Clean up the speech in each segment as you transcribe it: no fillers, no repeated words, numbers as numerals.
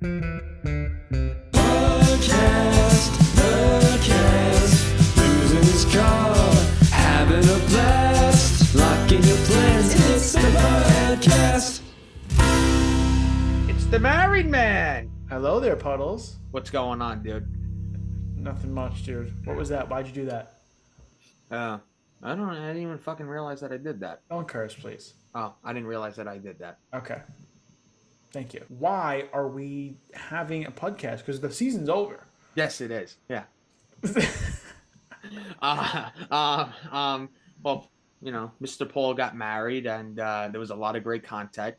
Pudcast, losing his car, having a blast, locking your plans. It's the Pudcast. It's the married man. Hello there, Puddles. What's going on, dude? Nothing much, dude. What was that? Why'd you do that? I didn't even fucking realize that I did that. Don't curse, please. Oh, I didn't realize that I did that. Okay. Thank you. Why are we having a podcast? Because the season's over. Yes, it is. Yeah. Well, Mr. Paul got married, and there was a lot of great content.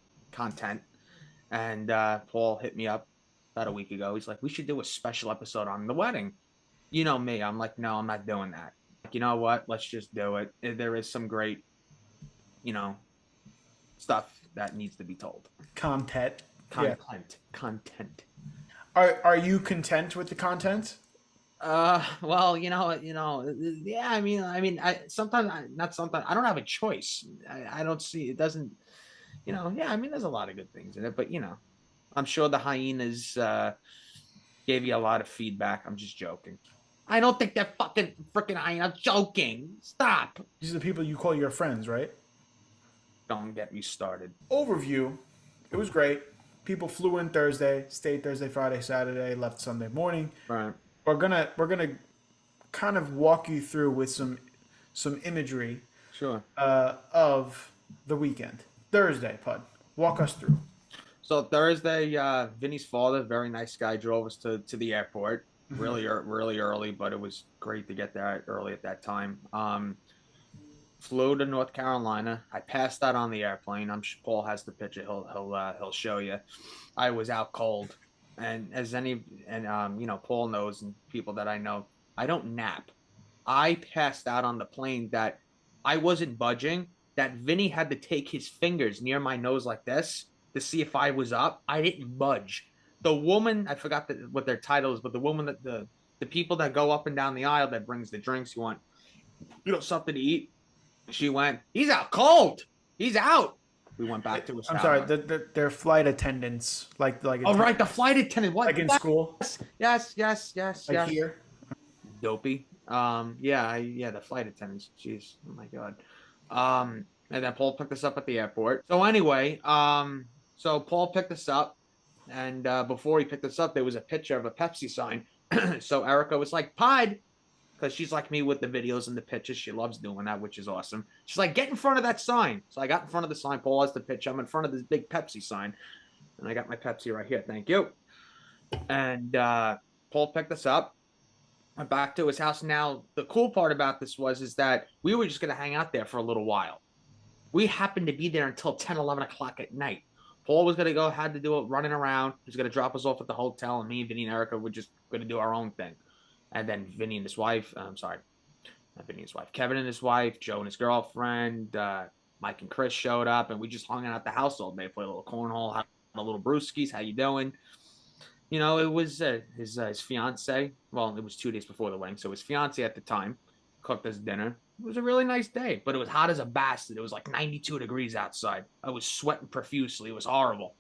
And Paul hit me up about a week ago. He's like, we should do a special episode on the wedding. You know me. I'm like, no, I'm not doing that. Like, you know what? Let's just do it. There is some great, stuff that needs to be told. Content. Are you content with the content? Well, yeah. I mean, I don't have a choice. I don't see it. Doesn't, yeah. I mean, there's a lot of good things in it, but I'm sure the hyenas gave you a lot of feedback. I'm just joking. I don't think they're freaking hyenas. I'm joking. Stop. These are the people you call your friends, right? Don't get me started. Overview. It was great. People flew in Thursday, stayed Thursday, Friday, Saturday, left Sunday morning. Right. We're gonna kind of walk you through with some imagery. Sure. Of the weekend. Thursday, Pud. Walk us through. So Thursday, Vinny's father, very nice guy, drove us to the airport really early, but it was great to get there early at that time. Flew to North Carolina. I passed out on the airplane. I'm sure Paul has the picture. He'll show you. I was out cold, and Paul knows, and people that I know, I don't nap. I passed out on the plane that I wasn't budging. That Vinny had to take his fingers near my nose like this to see if I was up. I didn't budge. The woman, I forgot what their title is, but the woman that the people that go up and down the aisle that brings the drinks, you want, something to eat. She went, he's out cold. He's out. We went back to his house. I'm sorry, their flight attendants, like. Oh, right, the flight attendant. What? Like in school? Yes. Like here? Dopey. The flight attendants. Jeez, oh my god. And then Paul picked us up at the airport. So anyway, so Paul picked us up, and before he picked us up, there was a picture of a Pepsi sign. So Erica was like, Pod, because she's like me with the videos and the pictures. She loves doing that, which is awesome. She's like, get in front of that sign. So I got in front of the sign. Paul has the picture. I'm in front of this big Pepsi sign, and I got my Pepsi right here. Thank you. And Paul picked us up. Went back to his house. Now, the cool part about this is that we were just going to hang out there for a little while. We happened to be there until 10, 11 o'clock at night. Paul was going to had to do it running around. He was going to drop us off at the hotel, and me, Vinny, and Erica were just going to do our own thing. And then Vinny and his wife, not Vinny and his wife, Kevin and his wife, Joe and his girlfriend, Mike and Chris showed up, and we just hung out at the house all day, played a little cornhole, had a little brewskis. How you doing? It was his fiance. Well, it was 2 days before the wedding, so his fiance at the time cooked us dinner. It was a really nice day, but it was hot as a bastard. It was like 92 degrees outside. I was sweating profusely. It was horrible.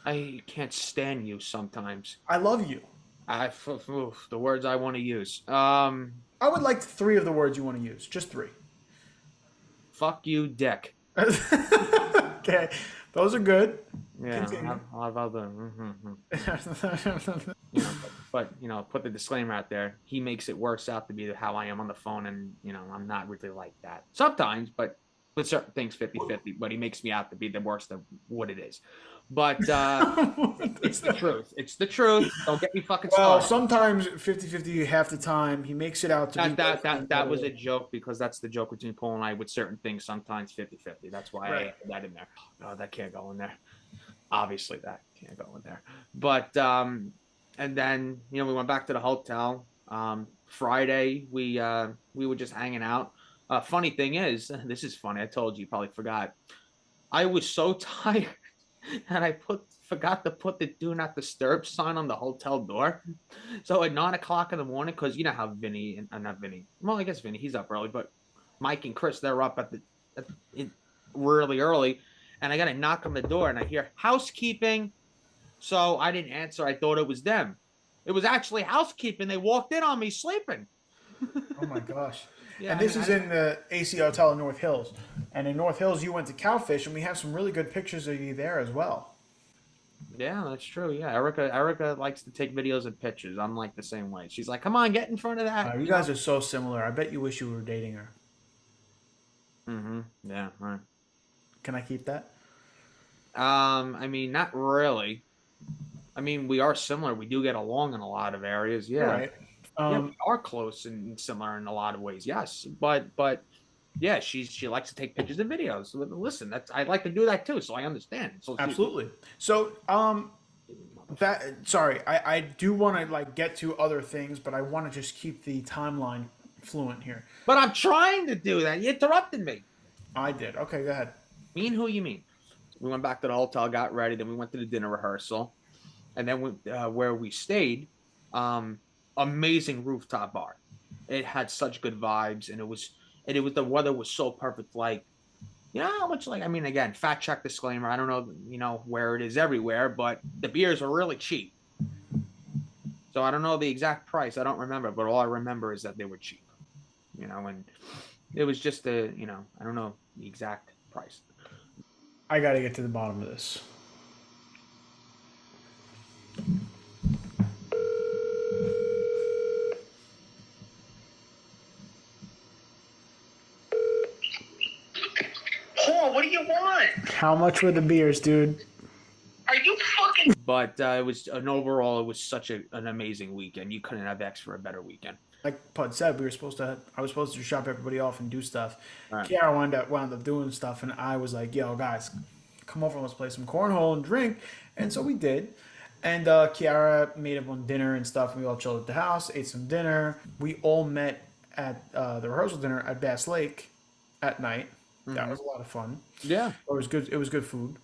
I can't stand you sometimes. I love you. The words I want to use. I would like 3 of the words you want to use. Just 3. Fuck you, dick. Okay. Those are good. Yeah. How about the? But put the disclaimer out there. He makes it worse out to be how I am on the phone, and I'm not really like that sometimes, but with certain things 50-50. But he makes me out to be the worst of what it is. But it's the truth. It's the truth. Don't get me fucking started. Well, sometimes 50-50 half the time. He makes it out to be that was a joke, because that's the joke between Paul and I with certain things. Sometimes 50-50. That's why I added that in there. Oh, that can't go in there. Obviously, that can't go in there. But and then we went back to the hotel. Friday we were just hanging out. Funny thing is, this is funny. I told you probably forgot. I was so tired. And I forgot to put the do not disturb sign on the hotel door. So at 9 o'clock in the morning, because you know how Vinny, not Vinny, well, I guess Vinny, he's up early, but Mike and Chris, they're up really early. And I got to knock on the door, and I hear housekeeping. So I didn't answer. I thought it was them. It was actually housekeeping. They walked in on me sleeping. Oh my gosh. Yeah, And I this mean, is in the AC Hotel in North Hills. And in North Hills, you went to Cowfish, and we have some really good pictures of you there as well. yeah, that's true. Yeah, Erica likes to take videos and pictures. I'm like the same way. She's like, "Come on, get in front of that." You You guys know? are so similar. I bet you wish you were dating her. Mm-hmm. Yeah. Right. Can I keep that? I mean, not really. I mean, we are similar. We do get along in a lot of areas. You're Yeah. right. Yeah, we are close and similar in a lot of ways. Yes, but yeah, she likes to take pictures and videos. Listen, that's I like to do that too, so I understand. So Absolutely. So, sorry, I do want to like get to other things, but I want to just keep the timeline fluent here. but I'm trying to do that. You interrupted me. I did. Okay, go ahead. Mean who you mean? We went back to the hotel, got ready, then we went to the dinner rehearsal, and then where we stayed, amazing rooftop bar. It had such good vibes, and it was the weather was so perfect. Like, you know how much, like, I mean, again, fact check disclaimer. I don't know, where it is everywhere, but the beers are really cheap. So I don't know the exact price. I don't remember, but all I remember is that they were cheap. And it was just I don't know the exact price. I got to get to the bottom of this. Paul, what do you want? How much were the beers, dude? Are you fucking? But it was overall, it was such an amazing weekend. You couldn't have asked for a better weekend. Like Pud said, I was supposed to shop everybody off and do stuff. Right. Kiara wound up doing stuff, and I was like, "Yo, guys, come over, let's play some cornhole and drink." And so we did. And Kiara made everyone dinner and stuff, and we all chilled at the house, ate some dinner. We all met at the rehearsal dinner at Bass Lake at night. That was a lot of fun. Yeah. It was good. It was good food.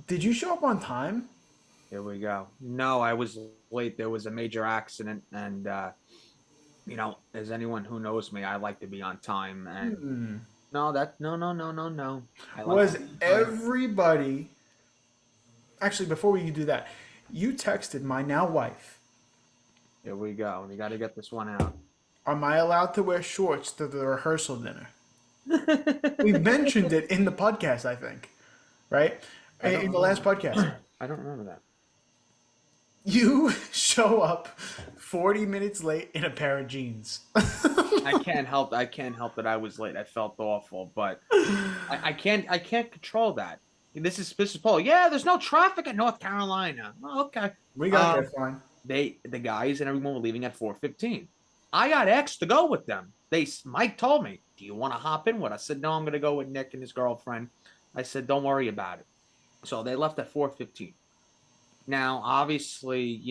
Did you show up on time? Here we go. No, I was late. There was a major accident, and as anyone who knows me, I like to be on time. And no. I like Was to be on time. everybody actually, before we do that, you texted my now wife. Here we go. We got to get this one out. Am I allowed to wear shorts to the rehearsal dinner? We mentioned it in the podcast, I think, right? In the last podcast. I don't remember that. You show up 40 minutes late in a pair of jeans. I can't help that I was late. I felt awful, but I can't control that. This is Paul. Yeah, there's no traffic in North Carolina. Oh, okay. We got there fine. The guys and everyone were leaving at 4:15. I got X to go with them. Mike told me, "Do you want to hop in with?" I said, "No, I'm going to go with Nick and his girlfriend." I said, "Don't worry about it." So they left at 4:15. Now, obviously,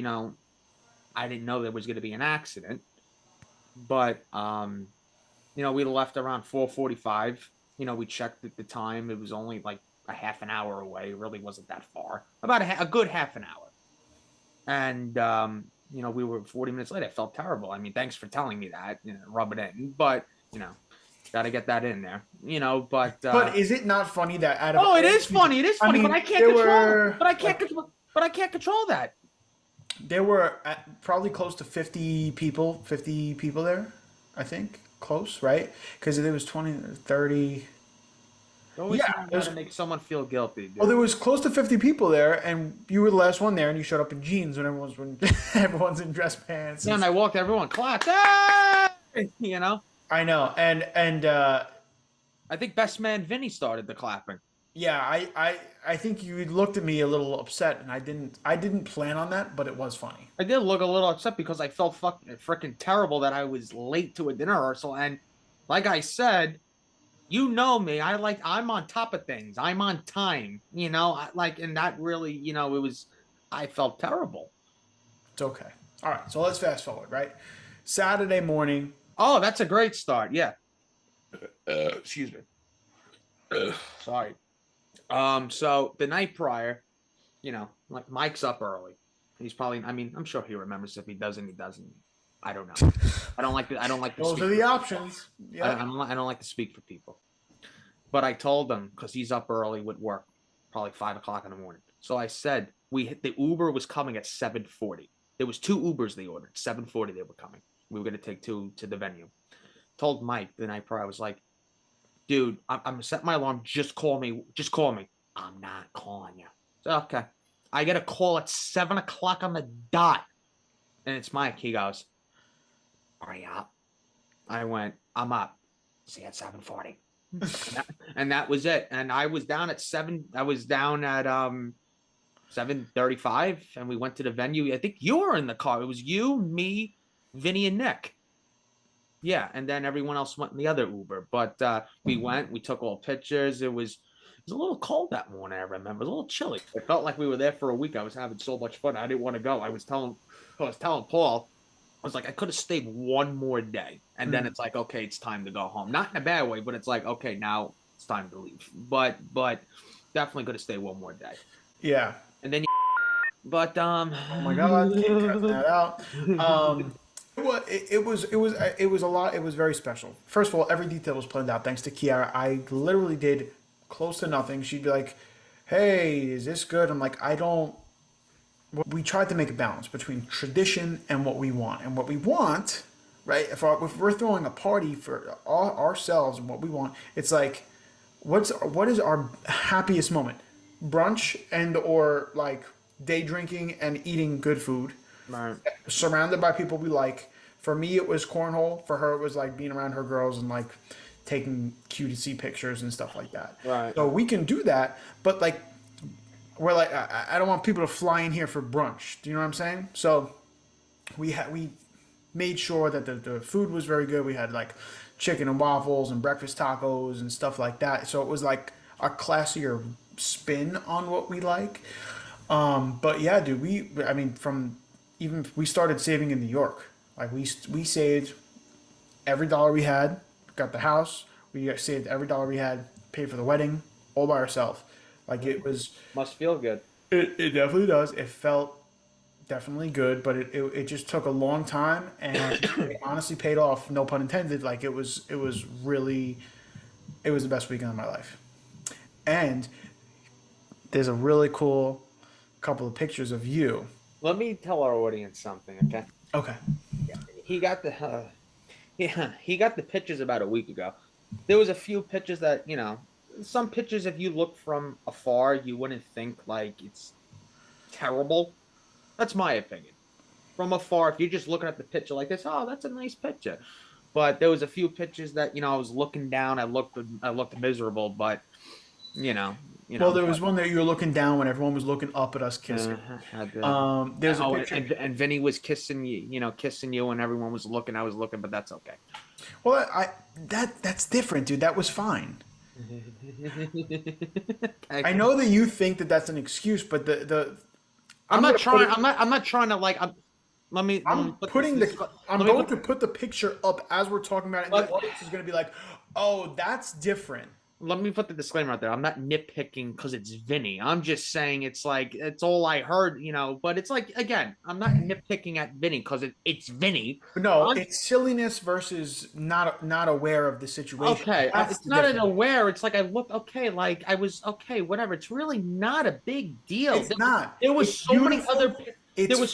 I didn't know there was going to be an accident, but we left around 4:45. We checked at the time; it was only like a half an hour away. It really wasn't that far. About a good half an hour. And we were 40 minutes late. I felt terrible. I mean, thanks for telling me that. Rub it in, but got to get that in there. But is it not funny that out of it is funny. It is funny, I mean, but I can't control it. But I can't control that. There were probably close to 50 people there, I think. Close, right? Because there was 20, 30. Always to make someone feel guilty. Dude. Well, there was close to 50 people there, and you were the last one there, and you showed up in jeans when everyone's in dress pants. Yeah, and I walked, everyone clapped. Hey! I know, and I think best man Vinny started the clapping. Yeah, I think you looked at me a little upset, and I didn't plan on that, but it was funny. I did look a little upset because I felt freaking terrible that I was late to a dinner rehearsal, and like I said, me, I'm on top of things. I'm on time, and that really, I felt terrible. It's okay. All right, so let's fast forward, right? Saturday morning. Oh, that's a great start. Yeah. Excuse me. Sorry. So the night prior, like Mike's up early. He's probably, I'm sure he remembers. If he doesn't, he doesn't. I don't know. I don't like to Those are the options. Yeah. I don't like to speak for people. But I told him, because he's up early with work, probably 5 o'clock in the morning. So I said, the Uber was coming at 7:40. There was 2 Ubers they ordered. 7:40 they were coming. We were gonna take 2 to the venue. Told Mike the night prior, I was like, dude, I'm gonna set my alarm. Just call me. Just call me. I'm not calling you. So, okay. I get a call at 7 o'clock on the dot. And it's Mike. He goes, are you up? I went, I'm up. See you at 7:40. and that was it. And I was down at 7:35, and we went to the venue. I think you were in the car. It was you, me, Vinny, and Nick. Yeah, and then everyone else went in the other Uber. But we went, we took all pictures. It was a little cold that morning, I remember. It was a little chilly. It felt like we were there for a week. I was having so much fun. I didn't want to go. I was telling Paul, I was like, I could have stayed one more day. And then it's like, okay, it's time to go home. Not in a bad way, but it's like, okay, now it's time to leave. But definitely could have stayed one more day. Yeah. And then but Oh my God, can't cut that out. It was a lot. It was very special. First of all, every detail was planned out thanks to Kiara. I literally did close to nothing. She'd be like, "Hey, is this good?" I'm like, "I don't." We tried to make a balance between tradition and what we want. And what we want, right? If we're throwing a party for ourselves and what we want, it's like, what is our happiest moment? Brunch and or like day drinking and eating good food. Right. Surrounded by people we like. For me, it was cornhole. For her, it was like being around her girls and like taking QTC pictures and stuff like that. Right. So we can do that, but like, we're like, I don't want people to fly in here for brunch. Do you know what I'm saying? So we made sure that the food was very good. We had like chicken and waffles and breakfast tacos and stuff like that. So it was like a classier spin on what we like. But yeah, dude, we started saving in New York. Like we saved every dollar we had, got the house. We saved every dollar we had, paid for the wedding, all by ourselves. Like it was. Must feel good. It definitely does. It felt definitely good, but it just took a long time, and it honestly paid off. No pun intended. Like it was really, it was the best weekend of my life. And there's a really cool couple of pictures of you. Let me tell our audience something, okay? Okay. He got the pictures about a week ago. There was a few pictures that, some pictures, if you look from afar, you wouldn't think like it's terrible. That's my opinion. From afar, if you're just looking at the picture like this, oh, that's a nice picture. But there was a few pictures that, I was looking down. I looked miserable, but Well, there was one that you were looking down when everyone was looking up at us kissing. There's a picture. And Vinny was kissing you, kissing you, and everyone was looking. I was looking, but that's okay. Well, that's different, dude. That was fine. I know that you think that that's an excuse, but I'm not trying to like. I'm going to put the picture up as we're talking about it, and the audience is going to be like, "Oh, that's different." Let me put the disclaimer out there. I'm not nitpicking because it's Vinny. I'm just saying it's like it's all I heard, But it's like, again, I'm not nitpicking at Vinny because it's Vinny. No, it's silliness versus not aware of the situation. Okay, it's not an aware. It's like I looked okay, like I was okay, whatever. It's really not a big deal. It's not. There was so many other. There was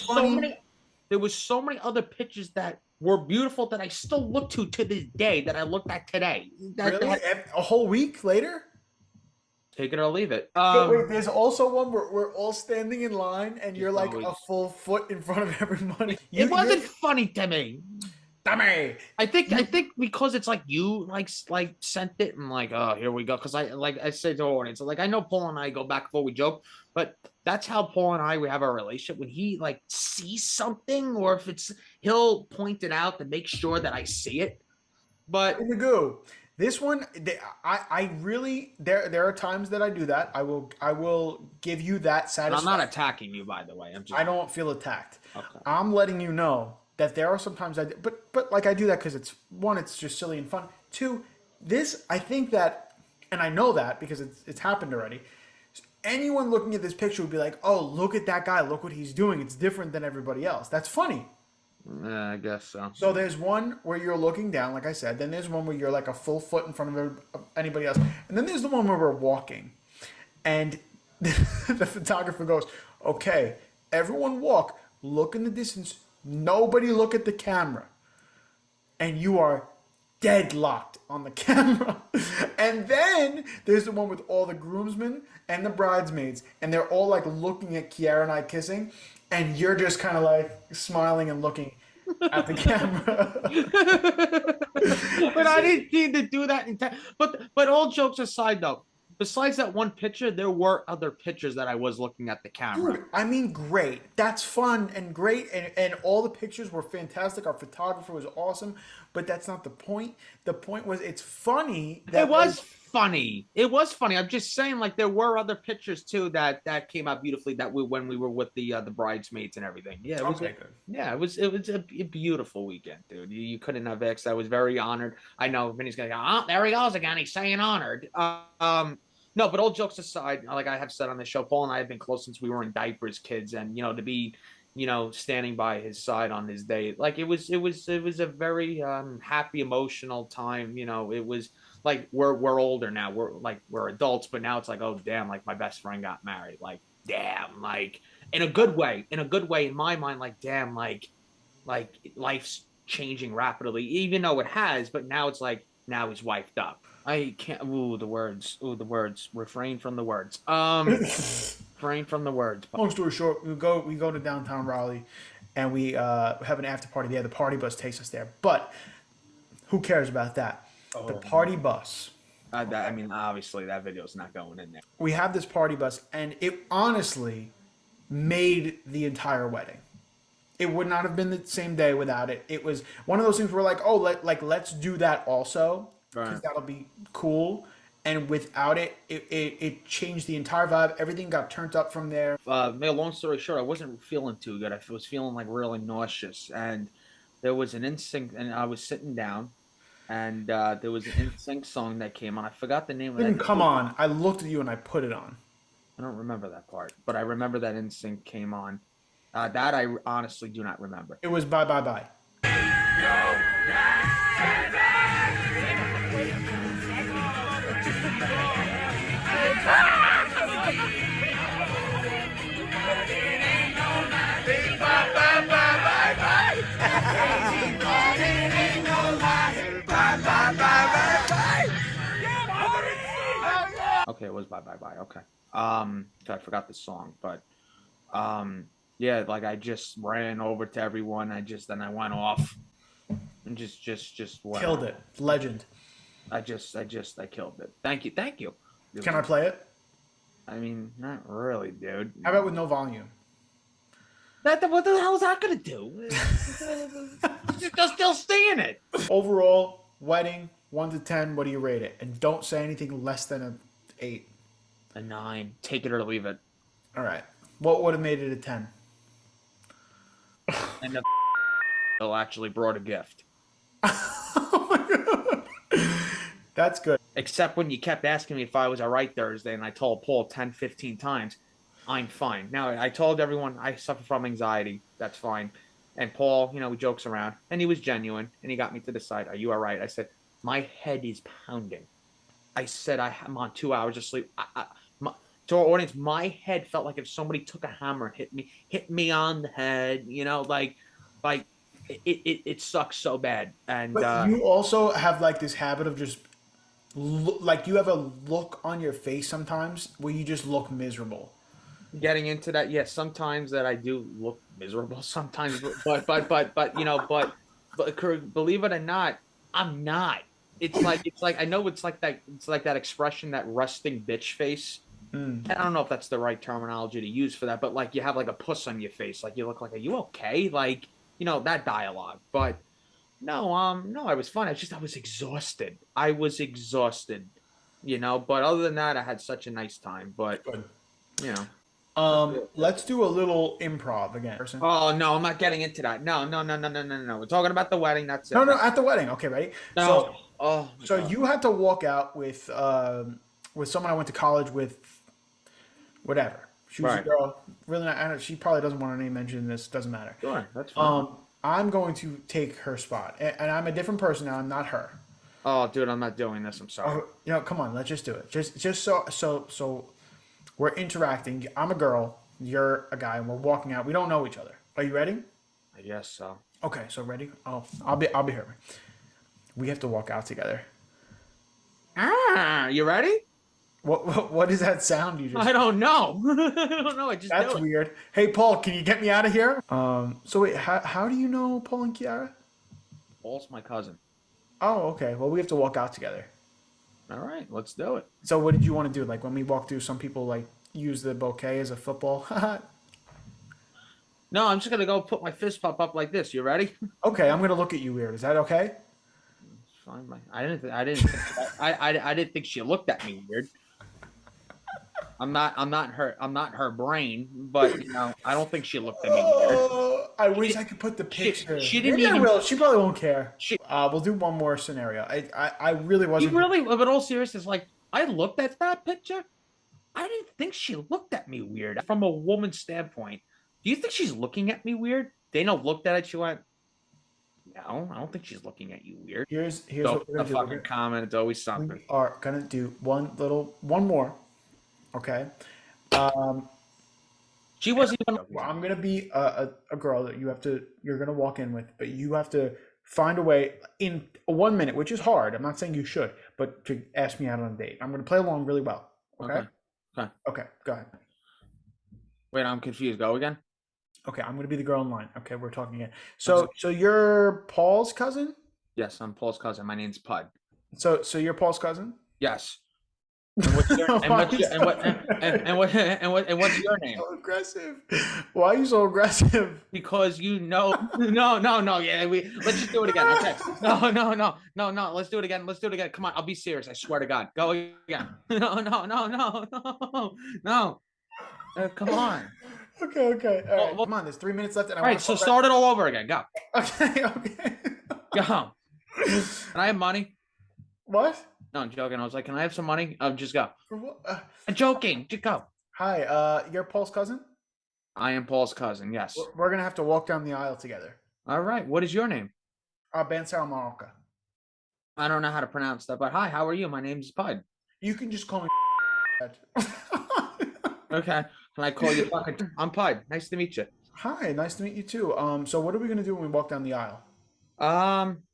so many other pictures that were beautiful that I still look to this day that I looked at today. Really? A whole week later? Take it or leave it. Wait, there's also one where we're all standing in line and you're like a full foot in front of everybody. It wasn't funny to me. Dummy. I think because it's like you like sent it and like, oh, here we go. Because I say to the audience, like I know Paul and I go back and forth, we joke, but that's how Paul and we have our relationship. When he like sees something, or if he'll point it out to make sure that I see it. But here we go. This one, I really there are times that I do that. I will give you that satisfaction. I'm not attacking you, by the way. I don't feel attacked. Okay. I'm letting you know that there are sometimes but like I do that because it's just silly and fun. Two, I think that, and I know that because it's happened already. Anyone looking at this picture would be like, "Oh, look at that guy! Look what he's doing! It's different than everybody else." That's funny. I guess so. So there's one where you're looking down, like I said. Then there's one where you're like a full foot in front of anybody else, and then there's the one where we're walking, and the photographer goes, Okay, everyone walk, look in the distance, nobody look at the camera. And you are deadlocked on the camera. And then there's the one with all the groomsmen and the bridesmaids, and they're all like looking at Kiara and I kissing, and you're just kind of like smiling and looking at the camera. But I didn't need to do that. But all jokes aside, though, besides that one picture, there were other pictures that I was looking at the camera. Dude, I mean, great. That's fun and great, and all the pictures were fantastic. Our photographer was awesome, but that's not the point. The point was it's funny. It was funny. It was funny. I'm just saying, like there were other pictures too that came out beautifully. That when we were with the bridesmaids and everything. Yeah, it was Okay, good. Yeah, it was a beautiful weekend, dude. You couldn't have asked. I was very honored. I know Vinny's gonna go, oh, there he goes again. He's saying honored. No, but all jokes aside, like I have said on the show, Paul and I have been close since we were in diapers, kids, and to be, standing by his side on his day, like it was a very happy, emotional time. It was like we're older now, we're adults, but now it's like, oh damn, like my best friend got married, like damn, like in a good way, in my mind, like damn, like life's changing rapidly, even though it has, but now it's like now he's wifed up. I can't. Ooh, the words. Refrain from the words. Refrain from the words. Long story short, we go to downtown Raleigh, and we have an after party there. The party bus takes us there, but who cares about that? The party bus. I mean, obviously that video's not going in there. We have this party bus, and it honestly made the entire wedding. It would not have been the same day without it. It was one of those things where like, oh, let's do that also, because Right. that'll be cool. And without it, it changed the entire vibe. Everything got turned up from there. Make a long story short, I wasn't feeling too good. I was feeling like really nauseous, and there was an NSYNC, and I was sitting down, and there was an NSYNC song that came on. I forgot the name of Didn't it. come on. I looked at you and I put it on. I don't remember that part, but I remember that NSYNC came on. That I honestly do not remember. It was Bye Bye Bye. Okay, it was Bye Bye Bye. Okay. So I forgot the song, but yeah, like I just ran over to everyone. Then I went off and just went Killed off. it. Legend. I killed it. Thank you. Can I play it? I mean, not really, dude. How about with no volume? What the hell is that gonna do? Just still seeing it. Overall, wedding, 1 to 10, what do you rate it? And don't say anything less than an 8. A 9. Take it or leave it. All right. What would have made it a 10? And the they'll actually brought a gift. That's good. Except when you kept asking me if I was all right Thursday, and I told Paul 10, 15 times, I'm fine. Now, I told everyone I suffer from anxiety. That's fine. And Paul, he jokes around, and he was genuine, and he got me to the side. Are you all right? I said, my head is pounding. I said, I'm on 2 hours of sleep. To our audience, my head felt like if somebody took a hammer and hit me on the head, like it sucks so bad. And But you also have like this habit of just like you have a look on your face sometimes where you just look miserable. getting into that, yes, sometimes that I do look miserable sometimes, but believe it or not, I'm not. It's like I know it's like that expression, that resting bitch face. And I don't know if that's the right terminology to use for that, but like you have like a puss on your face, like you look like, are you okay? Like, that dialogue. But no, I was fine. I was exhausted. But other than that, I had such a nice time. But Good. Let's do a little improv again. oh no, I'm not getting into that. No. We're talking about the wedding. That's it. No, at the wedding. Okay, ready? No. Oh. So you had to walk out with someone I went to college with. Whatever. She was Right. a girl. Really not. She probably doesn't want her name mentioned in this. Doesn't matter. Sure, that's fine. I'm going to take her spot, and I'm a different person now. I'm not her. Oh, dude, I'm not doing this. I'm sorry. Come on. Let's just do it. Just so we're interacting. I'm a girl. You're a guy, and we're walking out. We don't know each other. Are you ready? I guess so. Okay, so ready? Oh, I'll be here. We have to walk out together. You ready? What is that sound you just? I don't know. I don't know. I just That's do it. weird. Hey, Paul, can you get me out of here? So wait, how do you know Paul and Kiara? Paul's my cousin. Oh, okay. Well, we have to walk out together. All right, let's do it. So what did you want to do? Like when we walk through, some people like use the bouquet as a football. No, I'm just gonna go put my fist up like this. You ready? Okay, I'm gonna look at you weird. Is that okay? Fine. I didn't think she looked at me weird. I'm not her brain, but I don't think she looked at me weird. Oh, I wish I could put the picture. She didn't Maybe I even- will. She probably won't care. She- We'll do one more scenario. I really wasn't. You really, but all seriousness, like I looked at that picture. I didn't think she looked at me weird. From a woman's standpoint, do you think she's looking at me weird? Dana looked at it. She went, "No, I don't think she's looking at you weird." Here's So what we're a gonna do. fucking comment. It's always something. We are gonna do one more. Okay. She wasn't even. Well, I'm gonna be a girl that you're gonna walk in with, but you have to find a way in 1 minute, which is hard. I'm not saying you should, but to ask me out on a date. I'm gonna play along really well. Okay. Okay. Okay. Go ahead. Wait, I'm confused. Go again. Okay, I'm gonna be the girl in line. Okay, we're talking again. So you're Paul's cousin? Yes, I'm Paul's cousin. My name's Pud. So you're Paul's cousin? Yes. And what's your name? So aggressive. Why are you so aggressive? Because no, yeah, let's just do it again. Okay. No, let's do it again. Let's do it again. Come on, I'll be serious. I swear to God. Go again. No. Come on. Okay. All right. Well, Come on, there's 3 minutes left. And All right, so start it all over again. Go. Okay. Go. Can I have money? What? No, I'm joking. I was like, can I have some money? Just go. For what? I'm joking. Just go. Hi, you're Paul's cousin? I am Paul's cousin. Yes. We're gonna have to walk down the aisle together. All right. What is your name? Ben Salamanca. I don't know how to pronounce that, but hi, how are you? My name's Pud. You can just call me. Okay. Can I call you fucking? I'm Pud. Nice to meet you. Hi, nice to meet you too. So what are we gonna do when we walk down the aisle?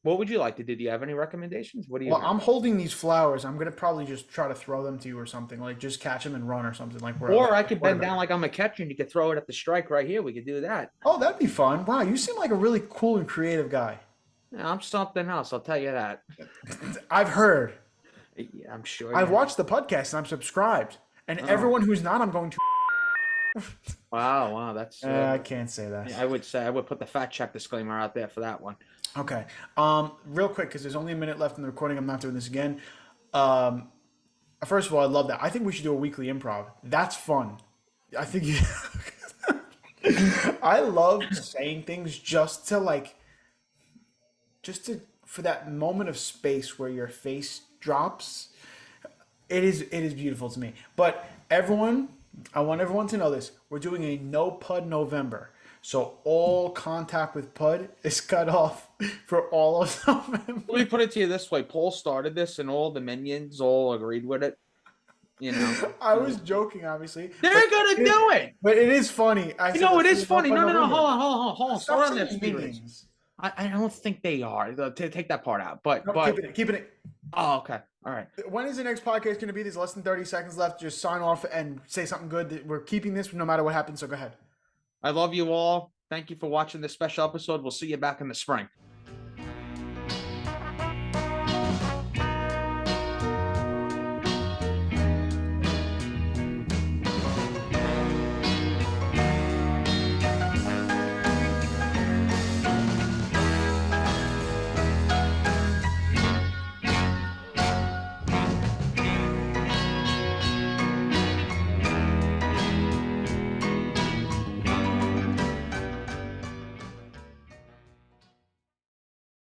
What would you like to do? Do you have any recommendations? What do you? Well, I'm holding these flowers. I'm gonna probably just try to throw them to you or something. Like just catch them and run or something. Like Or I could bend down like I'm a catcher and you could throw it at the strike right here. We could do that. Oh, that'd be fun. Wow, you seem like a really cool and creative guy. Yeah, I'm something else. I'll tell you that. I've heard. Yeah, I'm sure. I've watched the podcast and I'm subscribed. And everyone who's not, I'm going to. Wow, that's. I can't say that. I would put the fact check disclaimer out there for that one. Okay. Real quick, because there's only a minute left in the recording. I'm not doing this again. First of all, I love that. I think we should do a weekly improv. That's fun. I think I love saying things just for that moment of space where your face drops. It is beautiful to me. But everyone, I want everyone to know this. We're doing a no Pud November. So all contact with Pud is cut off for all of November. Let me put it to you this way. Paul started this and all the minions all agreed with it. I was joking, obviously. They're going to do it. But it is funny. It is funny. No, hold on. Stop Hold on saying there, Speed minions. Race. I don't think they are. Take that part out. But Keeping it. Oh, okay. All right. When is the next podcast going to be? There's less than 30 seconds left. Just sign off and say something good. We're keeping this no matter what happens, so go ahead. I love you all. Thank you for watching this special episode. We'll see you back in the spring.